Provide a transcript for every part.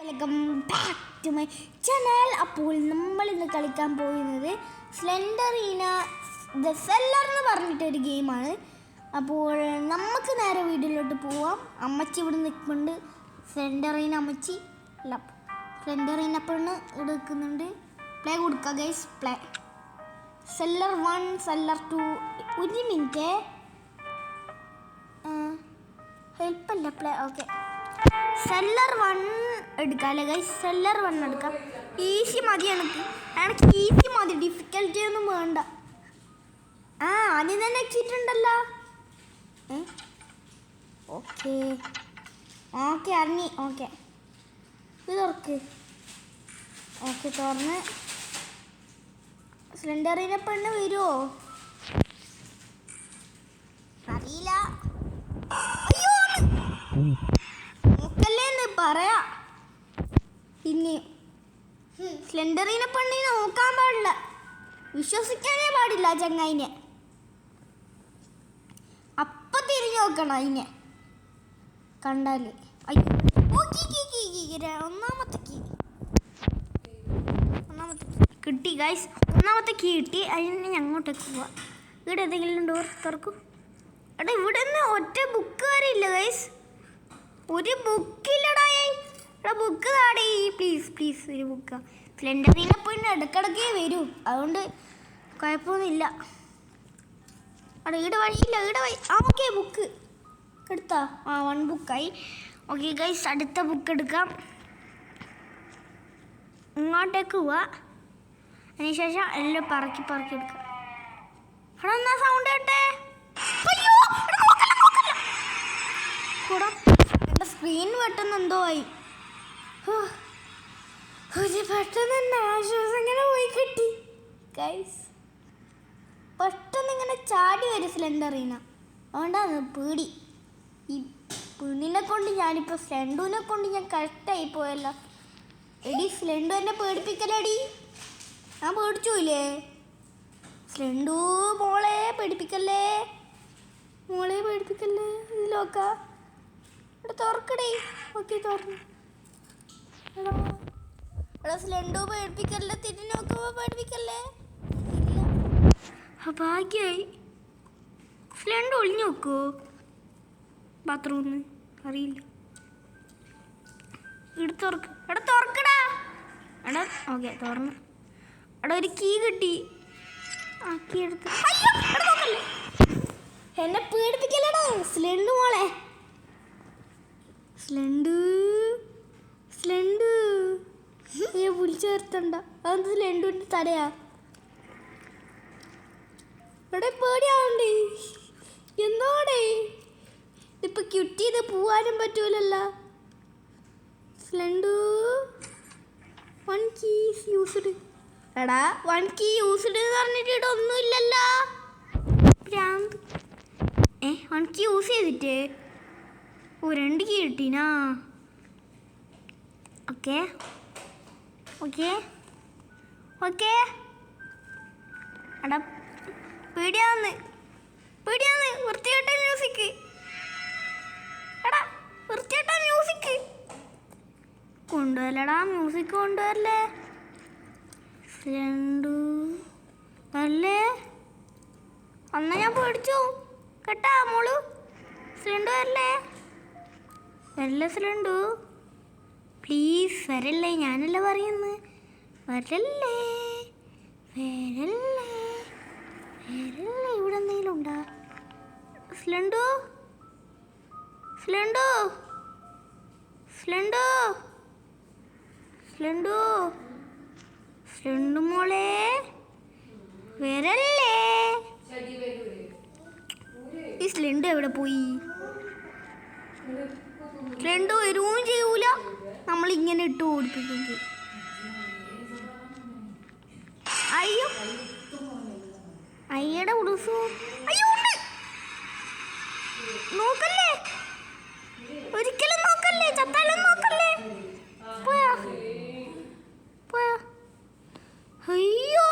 Welcome back to my channel. അപ്പോൾ നമ്മൾ ഇന്ന് കളിക്കാൻ പോകുന്നത് സ്ലെൻഡറീന ദ സെല്ലർ എന്ന് പറഞ്ഞിട്ടൊരു ഗെയിമാണ്. അപ്പോൾ നമുക്ക് നേരെ വീട്ടിലോട്ട് പോവാം. അമ്മച്ചി ഇവിടെ നിൽക്കുന്നുണ്ട്. സ്ലെൻഡറീന അമ്മച്ചി അല്ല, സ്ലെൻഡറീന പെണ്ണ് ഇവിടെ നിൽക്കുന്നുണ്ട്. പ്ലേ കൊടുക്കുക ഗൈസ്. Play seller 1 seller 2. ഒരു മിനിറ്റ്, ഹെൽപ്പല്ല. Play okay. സെല്ലർ 1 എടുക്കാം അല്ലേ ഗൈസ്? സെല്ലർ 1 എടുക്കാം. ഈസി മതി. എനിക്ക് ഈസി മതി, ഡിഫിക്കൽറ്റി ഒന്നും വേണ്ട. ആദ്യം തന്നെ വെച്ചിട്ടുണ്ടല്ലോ. Okay okay അറിഞ്ഞി. ഓക്കെ ഇത് തുറക്ക്. ഓക്കെ തുറന്ന്. സ്ലെൻഡറിനെ പെണ്ണ് വരുമോ അറിയില്ല. അയ്യോ നോക്കല്ലേന്ന് പറയാ. പിന്നെ സ്ലെൻഡറിനെ പെണ്ണിനെ നോക്കാൻ പാടില്ല, വിശ്വസിക്കാനേ പാടില്ല ചങ്ങായിനെ. അപ്പൊ തിരിഞ്ഞു നോക്കണം അതിനെ കണ്ടാല്. അയ്യോ ഒന്നാമത്തെ കീ കിട്ടി ഗൈസ്. ഒന്നാമത്തെ കീ കിട്ടി. അതിന് ഞങ്ങോട്ടേക്ക് പോവാം. ഇവിടെ എന്തെങ്കിലും ഡോർ തുറക്കും. എടാ ഇവിടെ നിന്ന് ഒറ്റ ബുക്ക് വരെ ഇല്ല ഗൈസ്. ഒരു ബുക്കില്ലടാ. എടാ ബുക്ക് താടേ പ്ലീസ് പ്ലീസ്. ഒരു ബുക്കാ. സ്ലെൻഡറിനെ പോയിട്ട് ഇടക്കിടക്കേ വരൂ, അതുകൊണ്ട് കുഴപ്പമൊന്നുമില്ല. അവിടെ ഈടെ വഴിയില്ല, ഈടെ വഴി. ഓക്കെ ബുക്ക് എടുത്താ. 1 ബുക്കായി. ഓക്കെ ഗൈസ്, അടുത്ത ബുക്ക് എടുക്കാം. ഇങ്ങോട്ടേക്ക് പോവാ. അതിനുശേഷം എല്ലാം പറക്കി എടുക്കാം. അവിടെ എന്നാ സൗണ്ട് കേട്ടെ. എൻ്റെ സ്ക്രീൻ പെട്ടെന്ന് എന്തോ ആയി. പെട്ടെന്ന് തന്നെ ആശ്വാസം ഇങ്ങനെ പോയി കിട്ടി ഗൈസ്. പെട്ടെന്ന് ഇങ്ങനെ ചാടി വരും സ്ലെൻഡറീന. അതുകൊണ്ടാണ് പേടി. ഈ പെണ്ണിനെ കൊണ്ട് ഞാനിപ്പോൾ സ്ലെൻഡുവിനെ കൊണ്ട് ഞാൻ കറക്റ്റായി പോയല്ലോ. എടി സ്ലെൻഡു എന്നെ പേടിപ്പിക്കലടി. ഞാൻ പേടിച്ചോയില്ലേ. സ്ലെൻഡു മോളെ പേടിപ്പിക്കല്ലേ, മോളെ പേടിപ്പിക്കല്ലേ. ഇതിലോക്ക ഇവിടെ തുറക്കടേ. ഓക്കെ തുറന്നു. എടാ സ്ലെൻഡു പേടിപ്പിക്കല്ലേ, തിരിഞ്ഞു നോക്കുമ്പോ പേടിപ്പിക്കല്ലേ. ഭാഗ്യായി. സ്ലെൻഡു ഒളിഞ്ഞു നോക്കുവോ ബാത്റൂമിൽ? അറിയില്ല. ഇവിടെ തുറക്ക്. എടാ തുറക്കടാ. എടാ ഓക്കെ തുറന്ന്. എടാ ഒരു കീ കിട്ടി. ആ കീ എടുത്ത്. എന്നെ പേടിപ്പിക്കല്ലേടോ സ്ലെൻഡു മോളെ. സ്ലെൻഡു വിളിച്ചു വരുത്തണ്ട. അതെന്ത് സ്ലെൻഡുവിൻ്റെ തലയാ. ഇവിടെ പേടിയാവണ്ടേ എന്തോടെ. ഇപ്പൊ ക്യൂട്ട് ചെയ്ത് പോവാനും പറ്റൂലല്ലോ. സ്ലെൻഡു 1 കീ യൂസ്ഡ്. എടാ 1 കീ യൂസ്ഡ് എന്ന് പറഞ്ഞിട്ട് ഇവിടെ ഒന്നുമില്ലല്ലോ. 1 കീ യൂസ് ചെയ്തിട്ട് 2 കീ കിട്ടീനാ. Okay okay okay. എടാ പേടിയാന്ന് വൃത്തികെട്ട മ്യൂസിക്. എടാ വൃത്തികെട്ട മ്യൂസിക് കൊണ്ടുവരലടാ. മ്യൂസിക് കൊണ്ടുവരല്ലേ സ്ലെൻഡു അല്ലേ. അന്ന് ഞാൻ പേടിച്ചു കേട്ടാ മോളു. സ്ലെൻഡു വരല്ലേ സ്ലെൻഡു പ്ലീസ് വരല്ലേ. ഞാനല്ല പറയുന്നത്. വരല്ലേ ഇവിടെ എന്തെങ്കിലും ഉണ്ടാ. സ്ലെൻഡു മോളെ വരല്ലേ. ഈ സ്ലെൻഡു എവിടെ പോയി? സ്ലെൻഡു വരുവും ചെയ്യൂല നമ്മളിങ്ങനെ ഇട്ട് കൊടുത്തില്ലെങ്കിൽ. അയ്യോ അയ്യടെ ഉടുസു. അയ്യോ നോക്കല്ലേ, ഒരിക്കലും നോക്കല്ലേ, ചത്താലും നോക്കല്ലേ. പോയാ അയ്യോ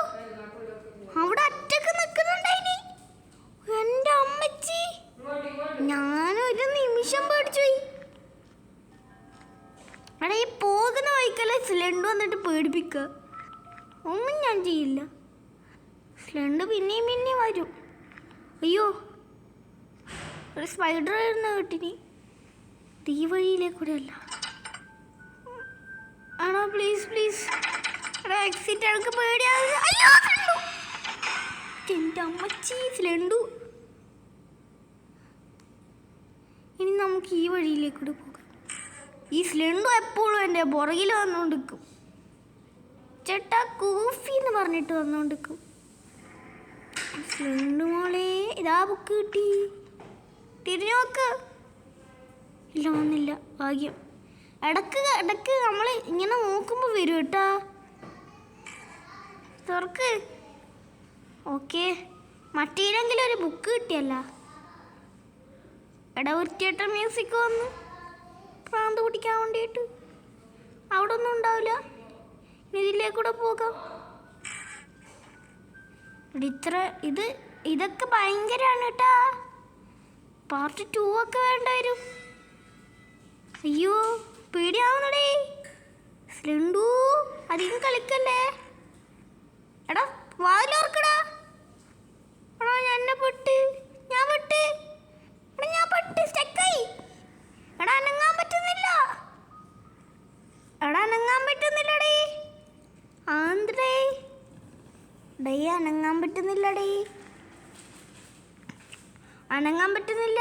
അവിടെ ഒറ്റക്ക് നിൽക്കുന്നുണ്ടായിനി എൻ്റെ അമ്മച്ചി. ഞാനൊരു നിമിഷം പേടിച്ചു പോയി. അവിടെ ഈ പോകുന്ന വൈക്കല്ലേ സ്ലെണ്ട് വന്നിട്ട് പേടിപ്പിക്കുക. ഒന്നും ഞാൻ ചെയ്യില്ല. സ്ലെണ്ട് പിന്നെയും പിന്നെയും വരും. അയ്യോ, ഒരു സ്പൈഡർ വരുന്ന കേട്ടിനി. ഈ വഴിയിലേക്കൂടെ അല്ല ആണോ? പ്ലീസ് പ്ലീസ് എടാ, എക്സിറ്റ് എനിക്ക് പേടിയാവുക. അയ്യോ സ്ലെണ്ടു, എൻ്റെ അമ്മച്ചി സ്ലെണ്ടു. ഇനി നമുക്ക് ഈ വഴിയിലേക്കൂടെ പോകാം. ഈ സ്ലെണ്ടു എപ്പോഴും എൻ്റെ പുറകിൽ വന്നുകൊണ്ടിരിക്കും. ചേട്ടാ കൂഫി എന്ന് പറഞ്ഞിട്ട് വന്നുകൊണ്ടിരിക്കും. സ്ലെണ്ടു മോളെ, ഇതാ ബുക്ക് കിട്ടി. തിരിഞ്ഞു നോക്ക്. ഇല്ല, വന്നില്ല. ഭാഗ്യം. ഇടക്ക് നമ്മൾ ഇങ്ങനെ നോക്കുമ്പോൾ വരും കേട്ടാ. തുറക്ക്. ഓക്കെ, മറ്റേതെങ്കിലും ഒരു ബുക്ക് കിട്ടിയല്ല. ഒരു തിയേറ്റർ മ്യൂസിക് വന്ന് പ്രാന്ത് പിടിക്കാൻ വേണ്ടിയിട്ട്. അവിടെ ഒന്നും ഉണ്ടാവില്ല. ഇതിലേക്കൂടെ പോകാം. ഇതൊക്കെ ഭയങ്കരമാണ് കേട്ടാ. പാർട്ട് 2 ഒക്കെ വേണ്ട വരും. അയ്യോ പേടിയാവുന്നടേ. സ്ലെണ്ടു അധികം കളിക്കല്ലേ. എടാ വാതിലോർക്കടാ. എടാ ഞാൻ പെട്ട് സ്റ്റക്കായി. എടാ അനങ്ങാൻ പറ്റുന്നില്ലടേ. ആന്ത്രേ ഡേ അനങ്ങാൻ പറ്റുന്നില്ല. എടാ അനങ്ങാൻ പറ്റുന്നില്ല.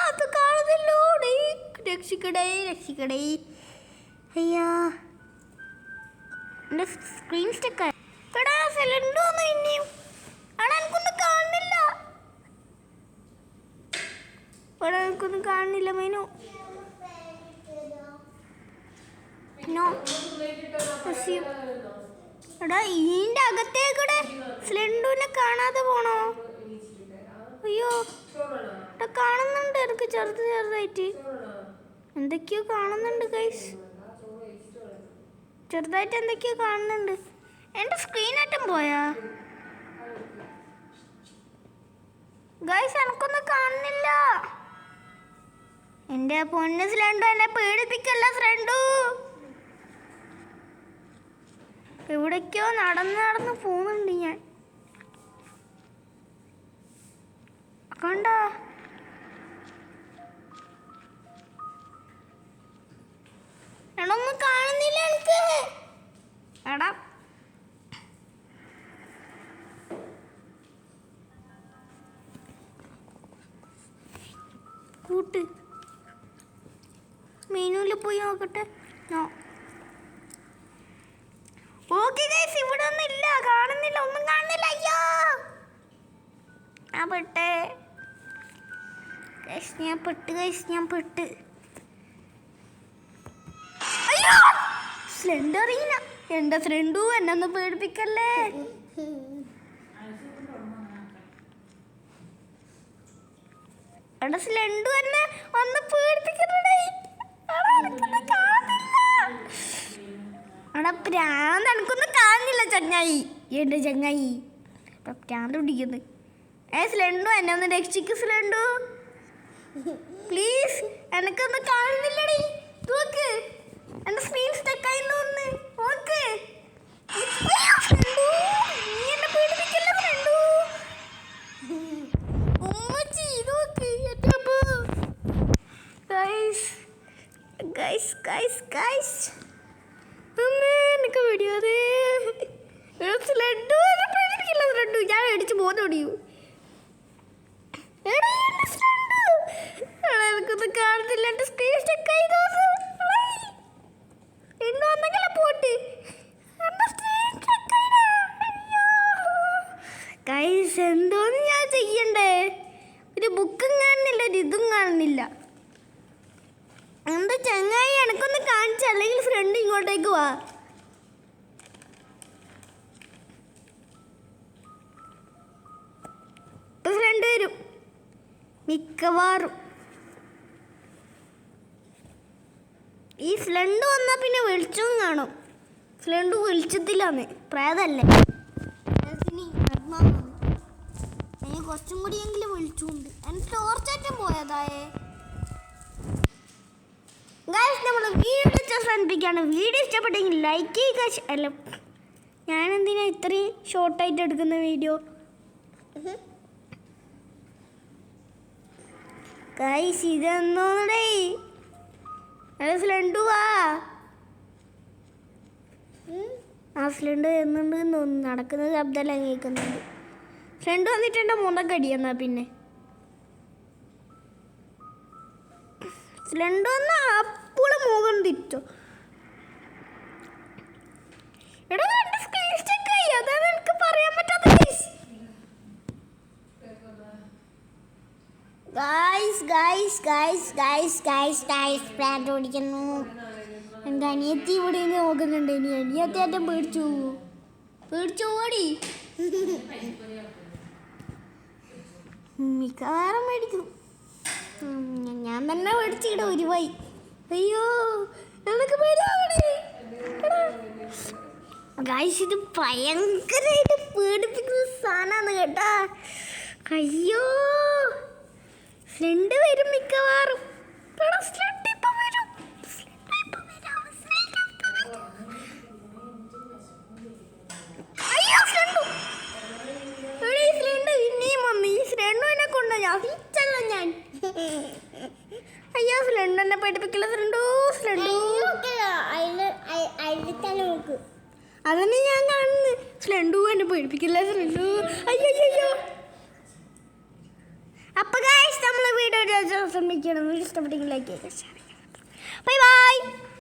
അത് കാണുന്നല്ലോ. രക്ഷിക്കടേ. അയ്യാ, എൻ്റെ സ്ക്രീൻ സ്റ്റക്കായി. എടാ സിലിണ്ടർ ഒന്നും ഇനിയും എനിക്കൊന്നും കാണുന്നില്ല. മെനു എടാ ഇതിൻ്റെ അകത്തേക്കൂടെ സ്ലെണ്ടുവിനെ കാണാതെ പോണോ? അയ്യോ എടാ കാണുന്നുണ്ട്. എനിക്ക് ചെറുതായിട്ട് എന്തൊക്കെയോ കാണുന്നുണ്ട് ഗൈസ്. ചെറുതായിട്ട് എന്തൊക്കെയോ കാണുന്നുണ്ട്. എൻ്റെ സ്ക്രീനായിട്ടും പോയാ ഗൈസ്? എനിക്കൊന്നും കാണുന്നില്ല. എൻ്റെ പൊന്ന് സ്ലെണ്ടു, എന്നെ പേടിപ്പിക്കല്ല സ്ലെണ്ടു. എവിടേക്കോ നടന്ന് പോകുന്നുണ്ട് ഞാൻ. കണ്ടോ? എടൊന്നും കാണുന്നില്ല എനിക്ക്. എടാ കൂട്ട് മെനുവിൽ പോയി നോക്കട്ടെ. ഓക്കെ ഗൈസ്, ഇവിടെ ഒന്നും ഇല്ല. കാണുന്നില്ല, ഒന്നും കാണുന്നില്ല. അയ്യോ ഞാൻ പെട്ട്. അയ്യോ സ്ലെണ്ടർ അറിയില്ല. എൻ്റെ ഫ്രണ്ടു എന്നെ ഒന്ന് പേടിപ്പിക്കല്ലേ. എടാ സ്ലെണ്ടു എന്നെ ഒന്ന് പേടിപ്പിക്കണ്ടേ. എടാ പ്രാന്ത്, എനിക്കൊന്നും കാണുന്നില്ല ചങ്ങായി. എൻ്റെ ചങ്ങായി ഇപ്പം പ്രാന്ത് പിടിക്കുന്നു. സ്ലെണ്ടു എന്നെ ഒന്ന് രക്ഷിക്ക് സ്ലെണ്ടു പ്ലീസ്. എനിക്കൊന്നും കാണുന്നില്ലടി. നോക്ക്, എൻ്റെ സ്ക്രീൻ സ്റ്റക്കായി തോന്നുന്നു. നോക്ക്. നീ എന്നെ പേടിപ്പിക്കല്ല ഫ്രണ്ടു. ഉമ്മച്ചി നോക്ക്. ഗൈസ് എനിക്ക് പേടിയാതെ. സ്ലെണ്ടു പേടിപ്പിക്കില്ല സ്ലെണ്ടു. ഞാൻ അടിച്ച് പോകുന്നോടിയൂ. എനിക്കൊന്നും കാണുന്നില്ല. എൻ്റെ സ്ക്രീൻ സ്റ്റക്കായി തോന്നുന്നു. പോട്ട് ഗൈസ്, എന്തോന്ന് ഞാൻ ചെയ്യണ്ടേ? ഒരു ബുക്കും കാണുന്നില്ല, ഒരു ഇതും കാണുന്നില്ല. എന്താ ചങ്ങായി, എനക്കൊന്ന് കാണിച്ച, അല്ലെങ്കിൽ ഫ്രണ്ട് ഇങ്ങോട്ടേക്ക് വാ. ഫ്രണ്ട് വരും മിക്കവാറും. ഈ സ്ലെണ്ടു വന്നാൽ പിന്നെ വെളിച്ചവും കാണും. സ്ലെണ്ടു വെളിച്ചത്തിലാണ്, പ്രേതല്ലേ. കുറച്ചും കൂടിയെങ്കിലും വിളിച്ചുകൊണ്ട് എൻ്റെ ടോർച്ചേറ്റം പോയതായേ. ഗൈസ് നമ്മൾ വീഡിയോ ശ്രദ്ധിക്കുകയാണ്. വീഡിയോ ഇഷ്ടപ്പെട്ടെങ്കിൽ ലൈക്ക് ചെയ്യുക. അല്ല ഞാനെന്തിനാ ഇത്രയും ഷോർട്ടായിട്ട് എടുക്കുന്ന വീഡിയോ? ഗൈസ് ഇതെന്നോടേ സിലിണ്ടു വാ. ആ സിലിണ്ടർ എന്നുണ്ട് നടക്കുന്ന ശബ്ദമെല്ലാം കേൾക്കുന്നുണ്ട്. ഫ്രണ്ട് വന്നിട്ട് എൻ്റെ മുണ്ടക്കടിയെന്നാ പിന്നെ സിലിണ്ടർ വന്ന അപ്പോൾ മുഖം തിരിച്ചോ. എടാ എൻ്റെ സ്ക്രീൻ സ്റ്റക്കായി, അതാണ് എനിക്ക് പറയാൻ പറ്റാത്ത. ഗൈസ് പ്ലാന്റ് ഓടിക്കുന്നു. എൻ്റെ അനിയത്തി ഇവിടെ നിന്ന് നോക്കുന്നുണ്ട്. ഇനി അനിയത്തിയാറ്റം പേടിച്ചു ഓടി. മിക്കവാറും മേടിക്കും. ഞാൻ തന്നെ മേടിച്ചിട ഒരു വൈ. അയ്യോ നമുക്ക് ഗൈസ് ഇത് ഭയങ്കരമായിട്ട് പേടിപ്പിക്കുന്ന സാധനമാണ് കേട്ടാ. അയ്യോ ഫ്രണ്ട് വരും മിക്കവാറും. ഞാൻ അയ്യോ ഫ്രണ്ട് പഠിപ്പിക്കില്ല. അതന്നെ ഞാൻ കാണുന്നു. ഫ്രണ്ടു എന്നെ പേടിപ്പിക്കില്ല. അയ്യോ അപ്പൊ ഗൈസ് നമ്മളെ വീഡിയോ ശ്രമിക്കണം. ഇഷ്ടപ്പെട്ടെങ്കിൽ ലൈക്ക് ചെയ്യുക. Bye bye.